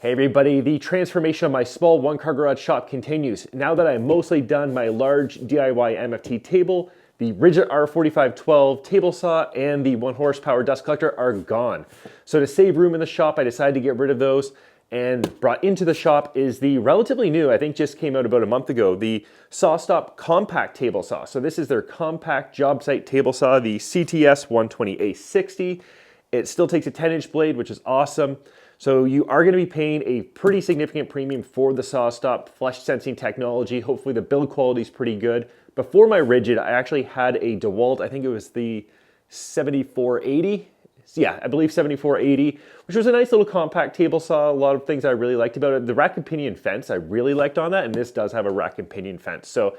Hey everybody, the transformation of my small one-car garage shop continues. Now that I'm mostly done my large DIY MFT table, the rigid R4512 table saw and the 1 horsepower dust collector are gone. So to save room in the shop, I decided to get rid of those, and brought into the shop is the relatively new, I think just came out about a month ago, the SawStop compact table saw. So this is their compact job site table saw, the CTS-120A60. It still takes a 10-inch blade, which is awesome. So you are going to be paying a pretty significant premium for the SawStop flesh sensing technology. Hopefully the build quality is pretty good. Before my rigid, I actually had a DeWalt, I think it was the 7480. Yeah, I believe 7480, which was a nice little compact table saw. A lot of things I really liked about it. The rack and pinion fence I really liked on that, and this does have a rack and pinion fence. So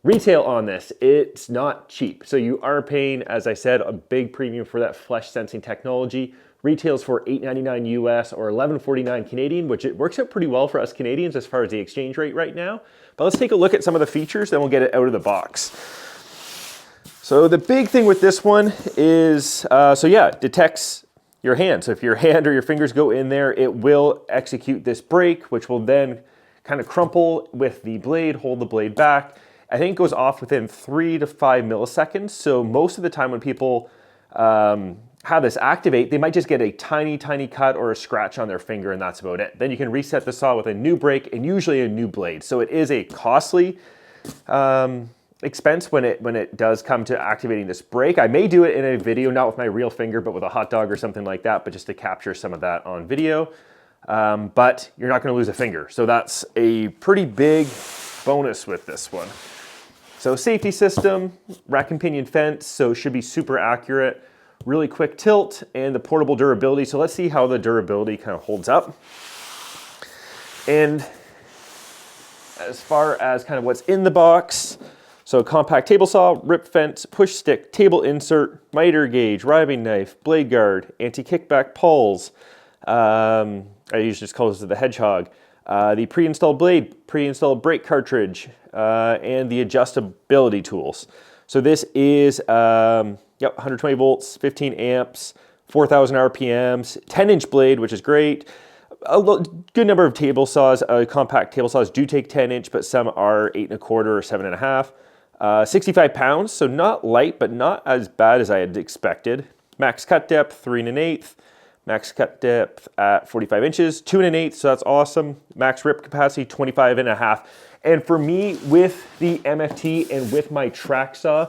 retail on this, it's not cheap. So you are paying, as I said, a big premium for that flesh sensing technology. Retails for $8.99 US or $11.49 Canadian, which it works out pretty well for us Canadians as far as the exchange rate right now. But let's take a look at some of the features, then we'll get it out of the box. So the big thing with this one is, detects your hand. So if your hand or your fingers go in there, it will execute this brake, which will then kind of crumple with the blade, hold the blade back. I think it goes off within 3 to 5 milliseconds. So most of the time when people have this activate, they might just get a tiny cut or a scratch on their finger, and that's about it. Then you can reset the saw with a new brake and usually a new blade. So it is a costly expense when it does come to activating this brake. I may do it in a video, not with my real finger, but with a hot dog or something like that, but just to capture some of that on video. But you're not gonna lose a finger. So that's a pretty big bonus with this one. So safety system, rack and pinion fence, so should be super accurate. Really quick tilt and the portable durability. So let's see how the durability kind of holds up. And as far as kind of what's in the box, so compact table saw, rip fence, push stick, table insert, miter gauge, riving knife, blade guard, anti-kickback pawls. I usually just call this the hedgehog. The pre-installed blade, pre-installed brake cartridge, and the adjustability tools. So this is 120 volts, 15 amps, 4,000 RPMs, 10-inch blade, which is great. A good number of table saws, compact table saws do take 10-inch, but some are 8 1/4 or 7 1/2. 65 pounds, so not light, but not as bad as I had expected. Max cut depth, 3 1/8. Max cut depth at 45 inches, 2 1/8, so that's awesome. Max rip capacity, 25 1/2. And for me, with the MFT and with my track saw,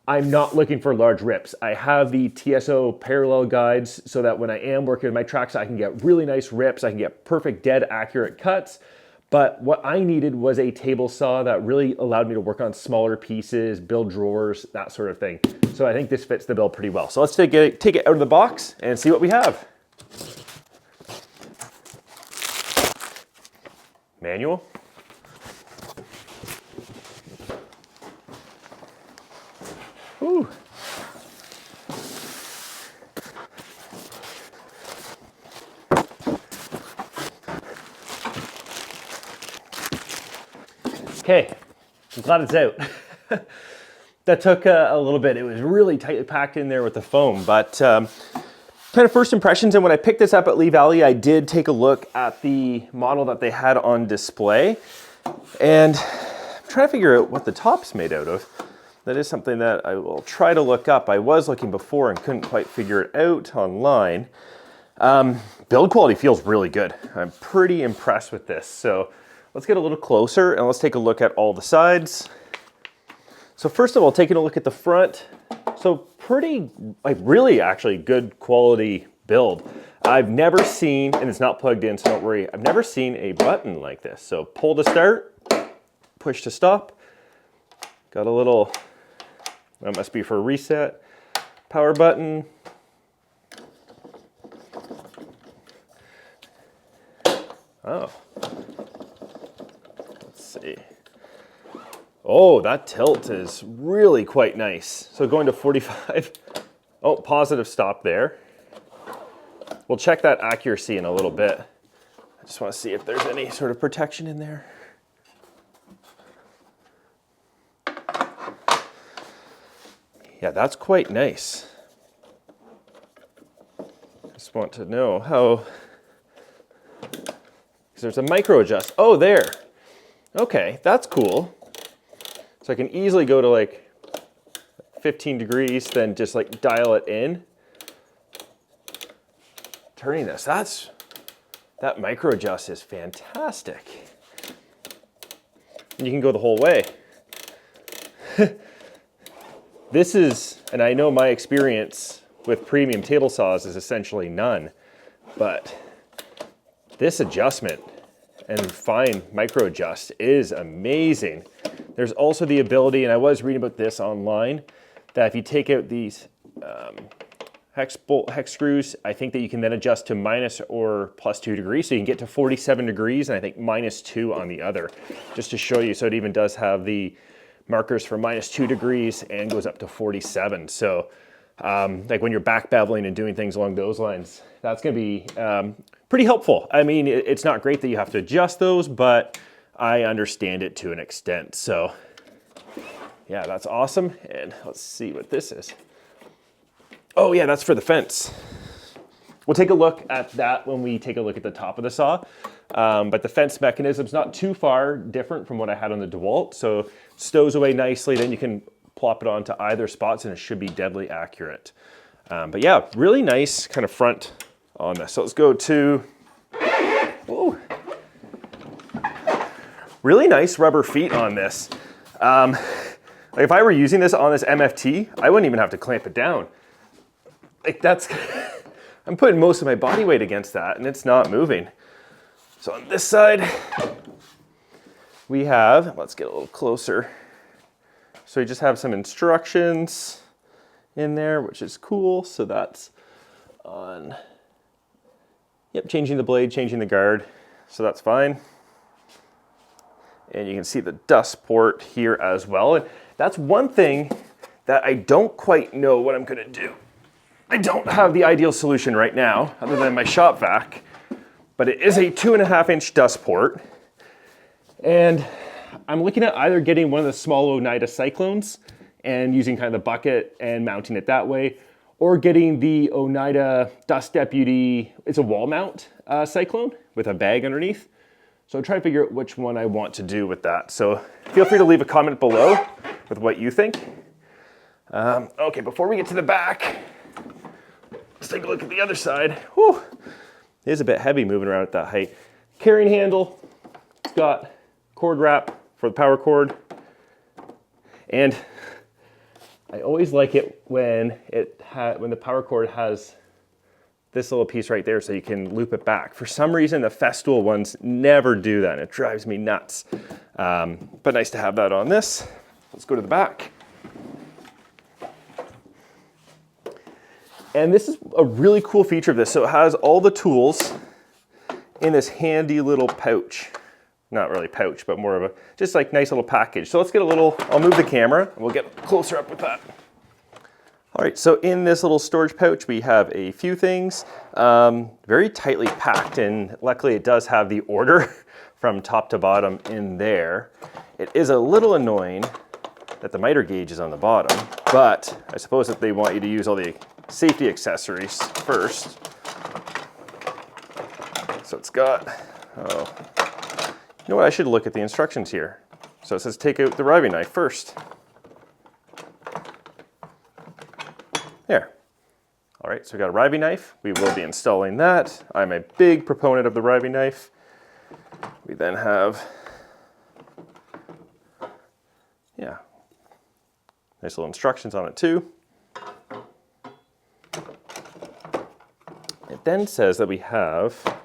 I'm not looking for large rips. I have the TSO parallel guides so that when I am working with my track saw, I can get really nice rips. I can get perfect, dead accurate cuts. But what I needed was a table saw that really allowed me to work on smaller pieces, build drawers, that sort of thing. So I think this fits the bill pretty well. So let's take it out of the box and see what we have. Manual. Ooh. Okay, I'm glad it's out. That took a little bit. It was really tightly packed in there with the foam, but kind of first impressions, and when I picked this up at Lee Valley, I did take a look at the model that they had on display, and I'm trying to figure out what the top's made out of. That is something that I will try to look up. I was looking before and couldn't quite figure it out online. Build quality feels really good. I'm pretty impressed with this. So let's get a little closer and let's take a look at all the sides. So first of all, taking a look at the front. So pretty, like really actually good quality build. I've never seen, and it's not plugged in, so don't worry. I've never seen a button like this. So pull to start, push to stop. Got a little, that must be for a reset. Power button. Oh, let's see. Oh, that tilt is really quite nice. So going to 45. Oh, positive stop there. We'll check that accuracy in a little bit. I just want to see if there's any sort of protection in there. Yeah, that's quite nice. Just want to know how because there's a micro adjust. Oh, there. Okay, that's cool. So I can easily go to like 15 degrees, then just like dial it in. Turning this, that micro adjust is fantastic. And you can go the whole way. This is, and I know my experience with premium table saws is essentially none, but this adjustment and fine micro adjust is amazing. There's also the ability, and I was reading about this online, that if you take out these hex screws, I think that you can then adjust to minus or plus 2 degrees. So you can get to 47 degrees and I think -2 on the other, just to show you. So it even does have the markers for -2 degrees and goes up to 47. So like when you're back beveling and doing things along those lines, that's gonna be pretty helpful. I mean, it's not great that you have to adjust those, but I understand it to an extent. So yeah, that's awesome. And let's see what this is. Oh yeah, that's for the fence. We'll take a look at that when we take a look at the top of the saw. But the fence mechanism's not too far different from what I had on the DeWalt. So it stows away nicely, then you can plop it onto either spots and it should be deadly accurate. But yeah, really nice kind of front on this. So let's go to, whoa. Really nice rubber feet on this. Like if I were using this on this MFT, I wouldn't even have to clamp it down. Like that's, I'm putting most of my body weight against that and it's not moving. So on this side, we have, let's get a little closer. So we just have some instructions in there, which is cool. So that's on, yep, changing the blade, changing the guard. So that's fine. And you can see the dust port here as well. And that's one thing that I don't quite know what I'm gonna do. I don't have the ideal solution right now, other than my shop vac, but it is a 2.5-inch dust port. And I'm looking at either getting one of the small Oneida Cyclones and using kind of the bucket and mounting it that way, or getting the Oneida Dust Deputy, it's a wall mount Cyclone with a bag underneath. So try to figure out which one I want to do with that. So feel free to leave a comment below with what you think. Okay, before we get to the back, let's take a look at the other side. Whew. It is a bit heavy moving around at that height. Carrying handle, it's got cord wrap for the power cord. And I always like it when the power cord has this little piece right there so you can loop it back. For some reason, the Festool ones never do that, and it drives me nuts. But nice to have that on this. Let's go to the back. And this is a really cool feature of this. So it has all the tools in this handy little pouch. Not really pouch, but more of a, just like nice little package. So let's get a little, I'll move the camera and we'll get closer up with that. All right, so in this little storage pouch, we have a few things, very tightly packed, and luckily it does have the order from top to bottom in there. It is a little annoying that the miter gauge is on the bottom, but I suppose that they want you to use all the safety accessories first. So it's got, oh, you know what, I should look at the instructions here. So it says take out the riving knife first. There. All right, so we got a riving knife. We will be installing that. I'm a big proponent of the riving knife. We then have, yeah, nice little instructions on it too. It then says that we have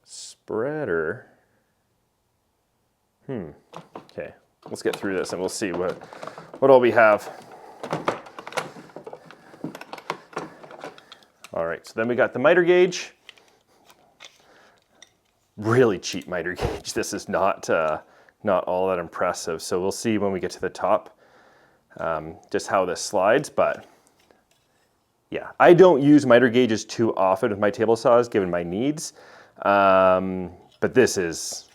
spreader. Okay, let's get through this and we'll see what all we have. All right, so then we got the miter gauge. Really cheap miter gauge. This is not all that impressive. So we'll see when we get to the top just how this slides. But yeah, I don't use miter gauges too often with my table saws given my needs. But this is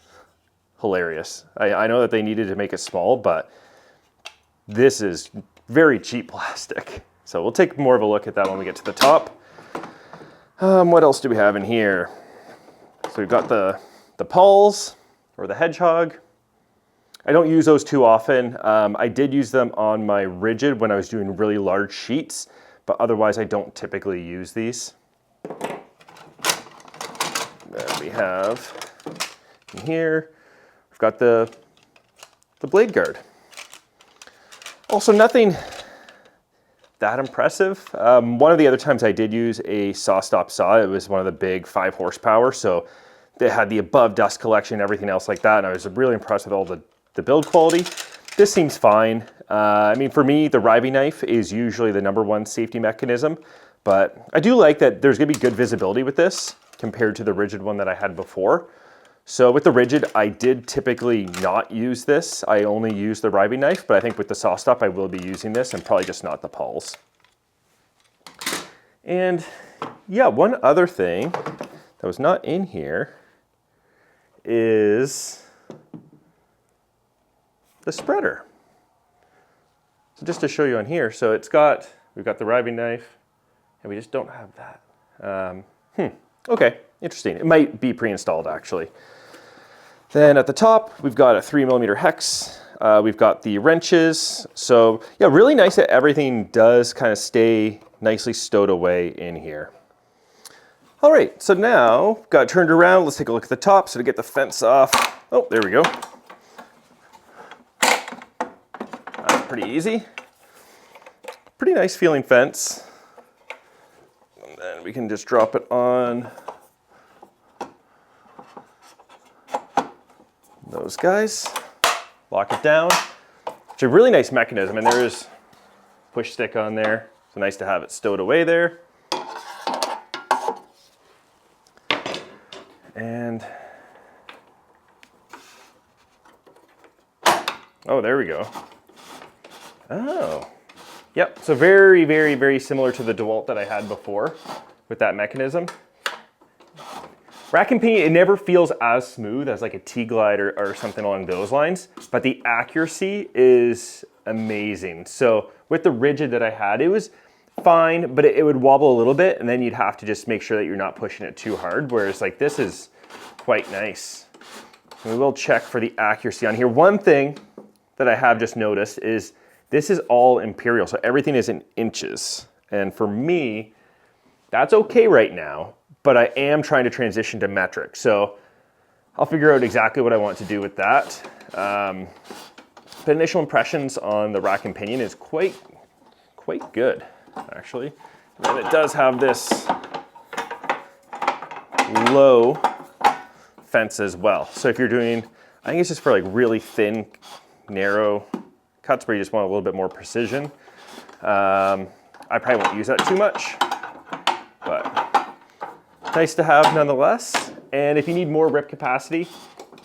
hilarious. I know that they needed to make it small, but this is very cheap plastic. So we'll take more of a look at that when we get to the top. What else do we have in here? So we've got the pulls or the hedgehog. I don't use those too often. I did use them on my rigid when I was doing really large sheets, but otherwise I don't typically use these. Then we have in here, we've got the blade guard. Also nothing that impressive. One of the other times I did use a SawStop saw, it was one of the big 5 horsepower, so they had the above dust collection and everything else like that, and I was really impressed with all the build quality. This seems fine. I mean, for me, the riving knife is usually the #1 safety mechanism, but I do like that there's gonna be good visibility with this compared to the rigid one that I had before. So with the rigid, I did typically not use this. I only use the riving knife, but I think with the SawStop, I will be using this and probably just not the pulls. And yeah, one other thing that was not in here is the spreader. So just to show you on here, so we've got the riving knife, and we just don't have that. Okay, interesting. It might be pre-installed actually. Then at the top, we've got a 3mm hex. We've got the wrenches. So yeah, really nice that everything does kind of stay nicely stowed away in here. All right, so now got it turned around. Let's take a look at the top. So to get the fence off, oh, there we go. That's pretty easy. Pretty nice feeling fence. And then we can just drop it on those guys, lock it down. It's a really nice mechanism, and there is push stick on there. So nice to have it stowed away there. And oh, there we go. Oh, yep. So very, very, very similar to the DeWalt that I had before with that mechanism. Rack and pinion, it never feels as smooth as like a T-Glide or something along those lines, but the accuracy is amazing. So with the rigid that I had, it was fine, but it would wobble a little bit, and then you'd have to just make sure that you're not pushing it too hard, whereas like this is quite nice. And we will check for the accuracy on here. One thing that I have just noticed is this is all imperial, so everything is in inches. And for me, that's okay right now, but I am trying to transition to metric. So I'll figure out exactly what I want to do with that. But initial impressions on the rack and pinion is quite good, actually. And it does have this low fence as well. So if you're doing, I think it's just for like really thin, narrow cuts where you just want a little bit more precision. I probably won't use that too much, but nice to have nonetheless. And if you need more rip capacity,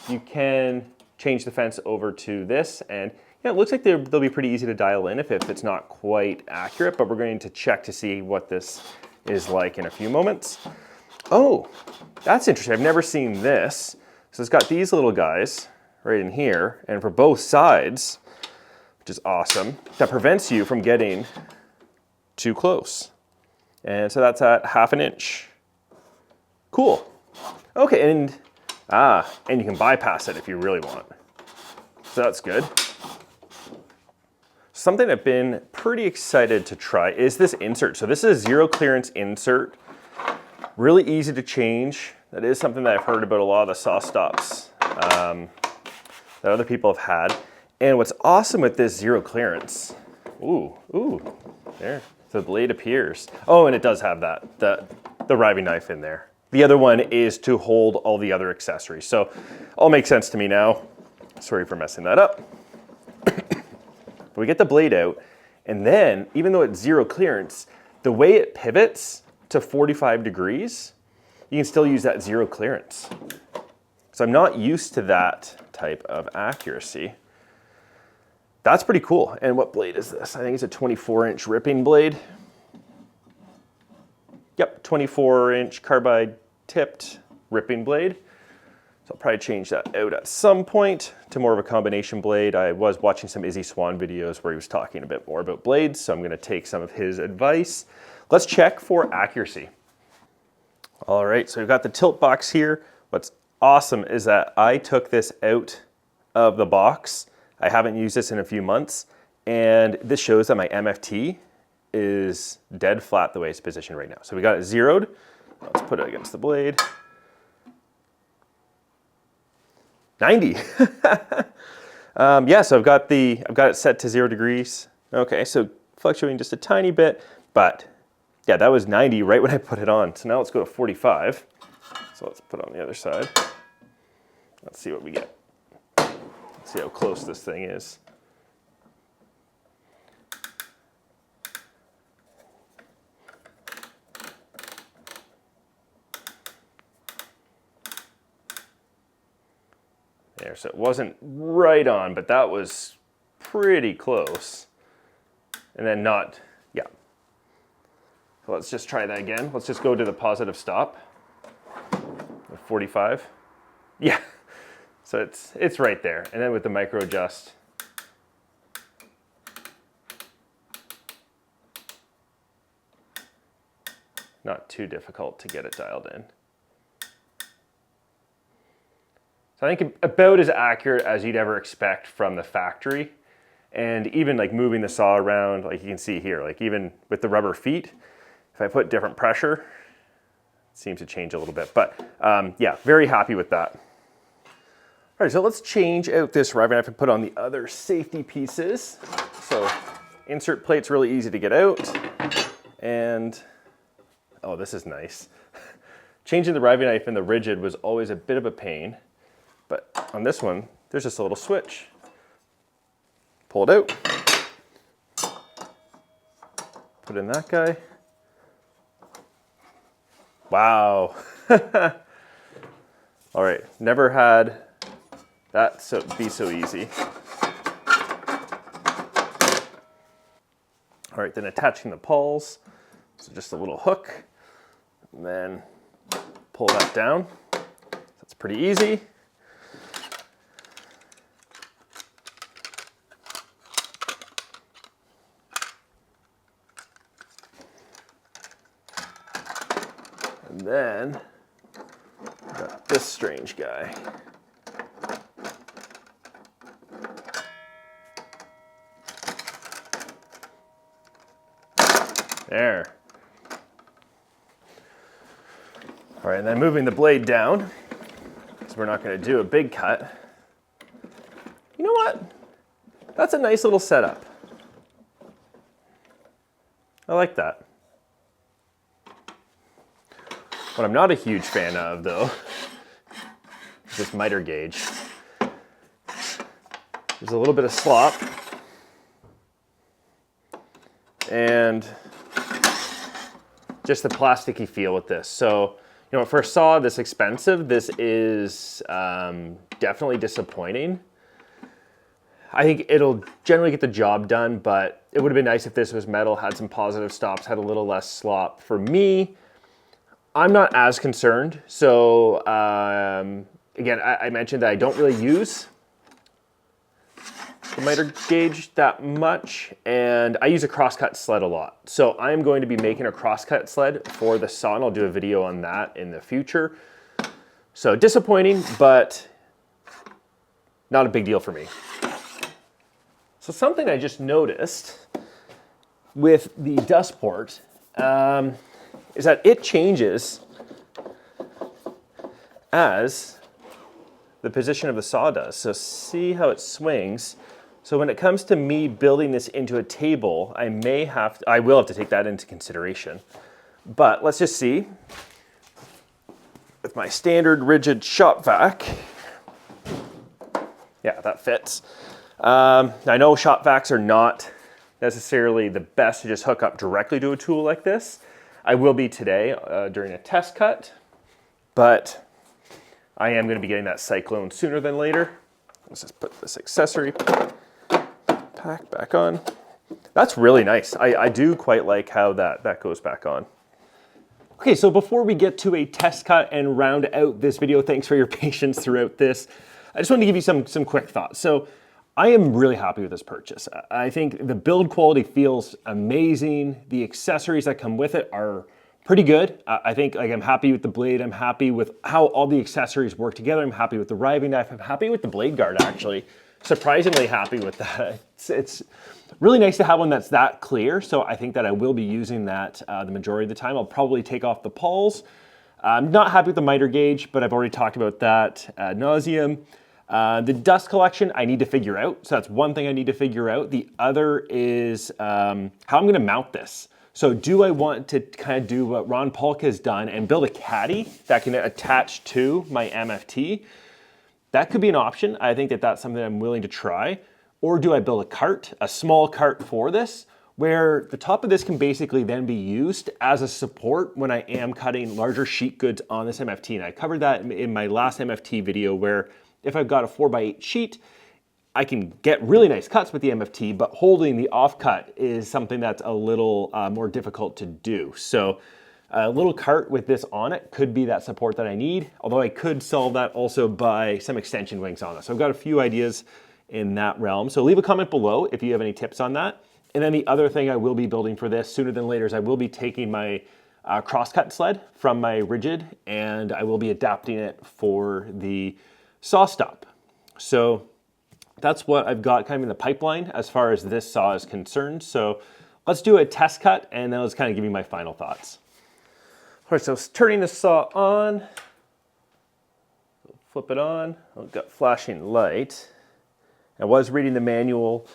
you can change the fence over to this. And yeah, it looks like they'll be pretty easy to dial in if it's not quite accurate, but we're going to check to see what this is like in a few moments. Oh, that's interesting. I've never seen this. So it's got these little guys right in here, and for both sides, which is awesome, that prevents you from getting too close. And so that's at 1/2 inch. Cool. Okay, and you can bypass it if you really want. So that's good. Something I've been pretty excited to try is this insert. So this is a zero clearance insert. Really easy to change. That is something that I've heard about a lot of the SawStops that other people have had. And what's awesome with this zero clearance, there, the blade appears. Oh, and it does have that, the riving knife in there. The other one is to hold all the other accessories. So all makes sense to me now. Sorry for messing that up. But we get the blade out, and then even though it's zero clearance, the way it pivots to 45 degrees, you can still use that zero clearance. So I'm not used to that type of accuracy. That's pretty cool. And what blade is this? I think it's a 24-inch ripping blade. Yep, 24-inch carbide tipped ripping blade. So I'll probably change that out at some point to more of a combination blade. I was watching some Izzy Swan videos where he was talking a bit more about blades, so I'm gonna take some of his advice. Let's check for accuracy. All right, so we've got the tilt box here. What's awesome is that I took this out of the box. I haven't used this in a few months, and this shows that my MFT is dead flat the way it's positioned right now. So we got it zeroed. Let's put it against the blade. 90. Yeah, so I've got it set to 0 degrees. Okay, so fluctuating just a tiny bit, but yeah, that was 90 right when I put it on. So now let's go to 45. So let's put it on the other side. Let's see what we get. Let's see how close this thing is. There, so it wasn't right on, but that was pretty close. And then not, yeah. So let's just try that again. Let's just go to the positive stop. 45. Yeah. So it's right there. And then with the micro adjust. Not too difficult to get it dialed in. So I think about as accurate as you'd ever expect from the factory. And even like moving the saw around, like you can see here, like even with the rubber feet, if I put different pressure, it seems to change a little bit. But yeah, very happy with that. All right, so let's change out this rubber knife and put on the other safety pieces. So insert plate's really easy to get out. And, oh, this is nice. Changing the riving knife in the rigid was always a bit of a pain. But on this one, there's just a little switch. Pull it out. Put in that guy. Wow. All right, never had that be so easy. All right, then attaching the pawls. So just a little hook, and then pull that down. That's pretty easy. And then got this strange guy. There. All right, and then moving the blade down, because we're not going to do a big cut. You know what? That's a nice little setup. I like that. What I'm not a huge fan of, though, is this miter gauge. There's a little bit of slop. And just the plasticky feel with this. So, you know, for a saw this expensive, this is definitely disappointing. I think it'll generally get the job done, but it would have been nice if this was metal, had some positive stops, had a little less slop. For me, I'm not as concerned. So again, I mentioned that I don't really use the miter gauge that much, and I use a crosscut sled a lot. So I'm going to be making a crosscut sled for the saw, and I'll do a video on that in the future. So disappointing, but not a big deal for me. So something I just noticed with the dust port is that it changes as the position of the saw does. So see how it swings. So when it comes to me building this into a table, I will have to take that into consideration. But let's just see. With my standard rigid shop vac, yeah, that fits. I know shop vacs are not necessarily the best to just hook up directly to a tool like this. I will be today during a test cut, but I am going to be getting that Cyclone sooner than later. Let's just put this accessory pack back on. That's really nice. I do quite like how that goes back on. Okay, so before we get to a test cut and round out this video, thanks for your patience throughout this. I just wanted to give you some quick thoughts. So I am really happy with this purchase. I think the build quality feels amazing. The accessories that come with it are pretty good. I think like I'm happy with the blade. I'm happy with how all the accessories work together. I'm happy with the riving knife. I'm happy with the blade guard, actually. Surprisingly happy with that. It's really nice to have one that's that clear. So I think that I will be using that the majority of the time. I'll probably take off the pawls. I'm not happy with the miter gauge, but I've already talked about that ad nauseum. The dust collection I need to figure out. So that's one thing I need to figure out. The other is how I'm going to mount this. So do I want to kind of do what Ron Polk has done and build a caddy that can attach to my MFT? That could be an option. I think that that's something I'm willing to try. Or do I build a cart, a small cart for this, where the top of this can basically then be used as a support when I am cutting larger sheet goods on this MFT. And I covered that in my last MFT video, where if I've got a 4x8 sheet, I can get really nice cuts with the MFT, but holding the offcut is something that's a little more difficult to do. So a little cart with this on it could be that support that I need, although I could solve that also by some extension wings on it. So I've got a few ideas in that realm. So leave a comment below if you have any tips on that. And then the other thing I will be building for this sooner than later is I will be taking my crosscut sled from my rigid, and I will be adapting it for the SawStop. So that's what I've got kind of in the pipeline as far as this saw is concerned. So let's do a test cut and then let's kind of give you my final thoughts. All right, so turning the saw on, flip it on. I've got flashing light. I was reading the manual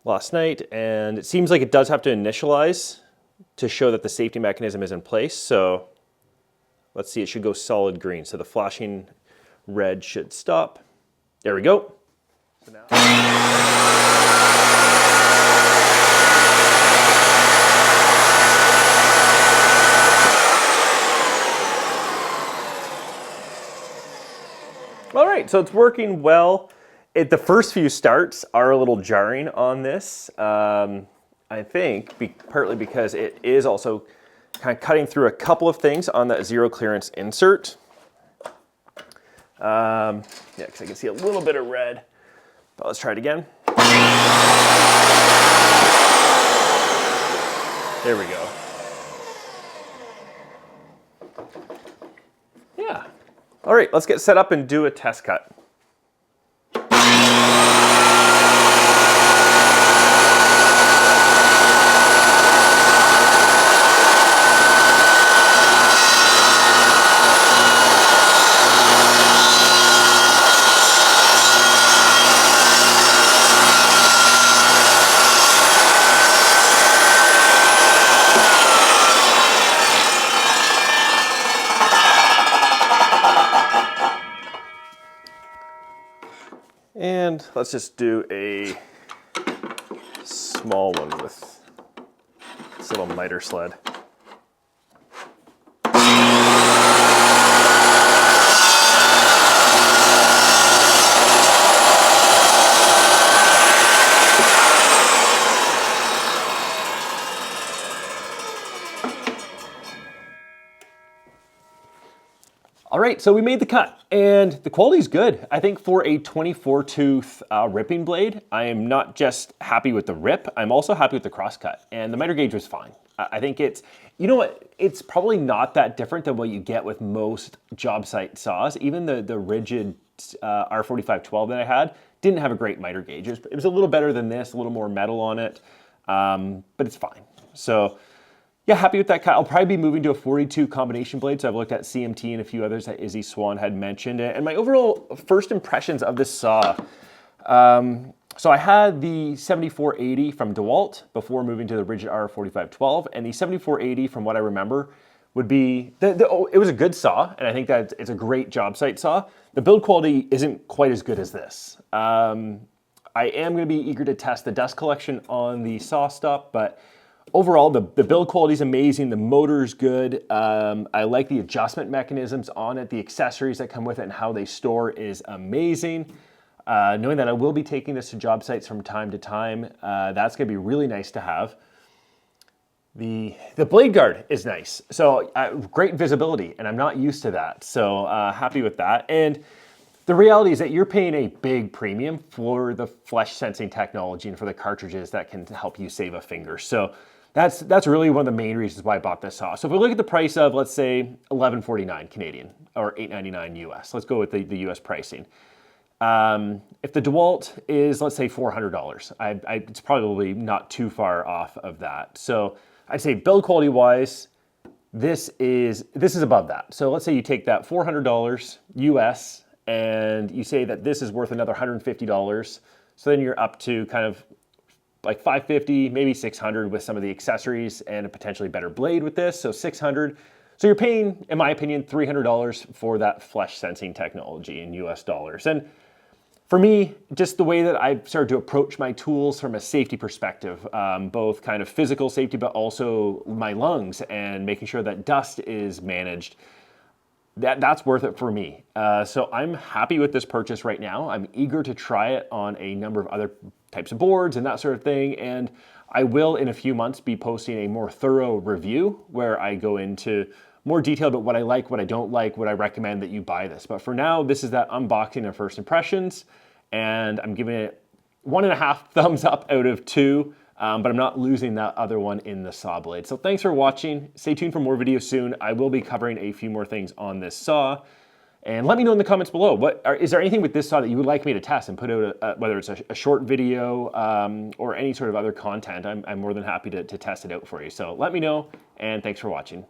last night, and it seems like it does have to initialize to show that the safety mechanism is in place. So let's see, it should go solid green. So the flashing red should stop. There we go. So now all right, so it's working well. The first few starts are a little jarring on this. I think partly because it is also kind of cutting through a couple of things on that zero clearance insert. Yeah, because I can see a little bit of red. But let's try it again. There we go. Yeah. All right, let's get set up and do a test cut. And let's just do a small one with this little miter sled. All right, so we made the cut and the quality is good. I think for a 24 tooth ripping blade, I am not just happy with the rip, I'm also happy with the crosscut, and the miter gauge was fine. I think it's, you know what, it's probably not that different than what you get with most job site saws. Even the rigid R4512 that I had didn't have a great miter gauge. It was a little better than this, a little more metal on it, but it's fine. So yeah, happy with that cut. I'll probably be moving to a 42 combination blade. So I've looked at CMT and a few others that Izzy Swan had mentioned. And my overall first impressions of this saw. So I had the 7480 from DeWalt before moving to the rigid R4512. And the 7480, from what I remember, would be, it was a good saw. And I think that it's a great job site saw. The build quality isn't quite as good as this. I am going to be eager to test the dust collection on the SawStop, but overall, the build quality is amazing. The motor's good. I like the adjustment mechanisms on it. The accessories that come with it and how they store is amazing. Knowing that I will be taking this to job sites from time to time, that's going to be really nice to have. The blade guard is nice. So great visibility, and I'm not used to that. So happy with that. And the reality is that you're paying a big premium for the flesh sensing technology and for the cartridges that can help you save a finger. So That's really one of the main reasons why I bought this saw. So if we look at the price of, let's say, $11.49 Canadian or $8.99 US, let's go with the US pricing. If the DeWalt is, let's say, $400, it's probably not too far off of that. So I'd say build quality wise, this is above that. So let's say you take that $400 US and you say that this is worth another $150. So then you're up to kind of like $550, maybe $600 with some of the accessories and a potentially better blade with this, so $600. So you're paying, in my opinion, $300 for that flesh sensing technology in US dollars. And for me, just the way that I've started to approach my tools from a safety perspective, both kind of physical safety, but also my lungs and making sure that dust is managed, that's worth it for me. So I'm happy with this purchase right now. I'm eager to try it on a number of other types of boards and that sort of thing. And I will, in a few months, be posting a more thorough review where I go into more detail about what I like, what I don't like, what I recommend that you buy this. But for now, this is that unboxing and first impressions. And I'm giving it 1.5 thumbs up out of 2. But I'm not losing that other one in the saw blade. So thanks for watching. Stay tuned for more videos soon. I will be covering a few more things on this saw. And let me know in the comments below, is there anything with this saw that you would like me to test and put out, whether it's a short video or any sort of other content, I'm more than happy to test it out for you. So let me know, and thanks for watching.